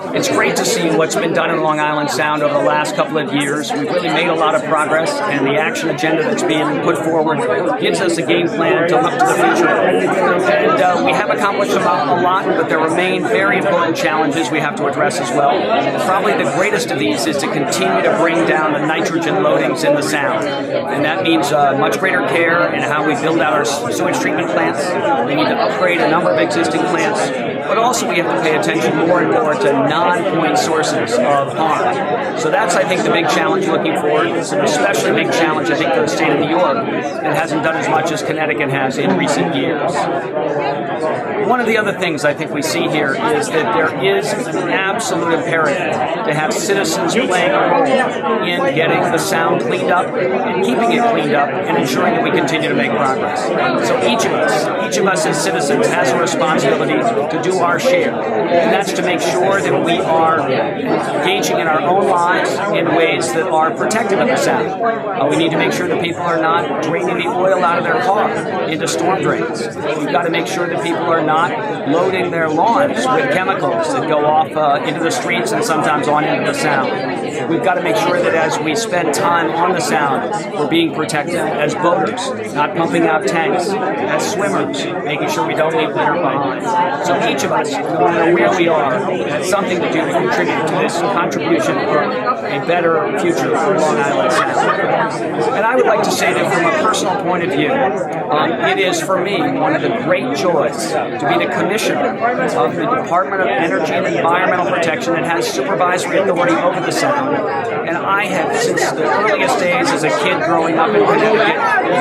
It's great to see what's been done in Long Island Sound over the last couple of years. We've really made a lot of progress, and the action agenda that's being put forward gives us a game plan to look to the future. And we have accomplished a lot, but there remain very important challenges we have to address as well. Probably the greatest of these is to continue to bring down the nitrogen loadings in the Sound. And that means much greater care in how we build out our sewage treatment plants. We need to upgrade a number of existing plants, but also we have to pay attention more and more to non-point sources of harm. So that's, I think, the big challenge looking forward. It's an especially big challenge, I think, for the state of New York that hasn't done as much as Connecticut has in recent years. One of the other things I think we see here is that there is an absolute imperative to have citizens playing a role in getting the Sound cleaned up and keeping it cleaned up and ensuring that we continue to make progress. So each of us as citizens has a responsibility to do our share, and that's to make sure that we are engaging in our own lives in ways that are protective of the Sound. We need to make sure that people are not draining the oil out of their car into storm drains. We've got to make sure that people are not loading their lawns with chemicals that go off into the streets and sometimes on into the Sound. We've got to make sure that as we spend time on the Sound, we're being protected as boaters, not pumping out tanks, as swimmers, making sure we don't leave litter behind. So each of us, no matter where we are, has something to do to contribute to this contribution for a better future for Long Island Sound. And I would like to say that from a personal point of view, it is for me one of the great joys to be the commissioner of the Department of Energy and Environmental Protection that has supervisory authority over the Sound. And I have, since the earliest days as a kid growing up in Connecticut,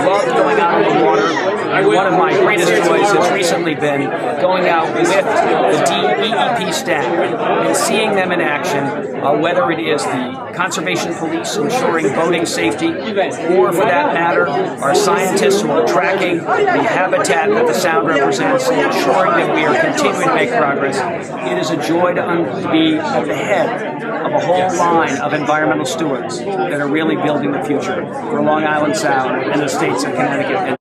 loved going out on the water. And one of my greatest joys has recently been going out with the DEEP staff and seeing them in action, whether it is the conservation police ensuring boating safety, or for that matter, our scientists who are tracking the habitat that the Sound represents and ensuring that we are continuing to make progress. It is a joy to be at the head of a whole line of environmental stewards that are really building the future for Long Island Sound and the states of Connecticut.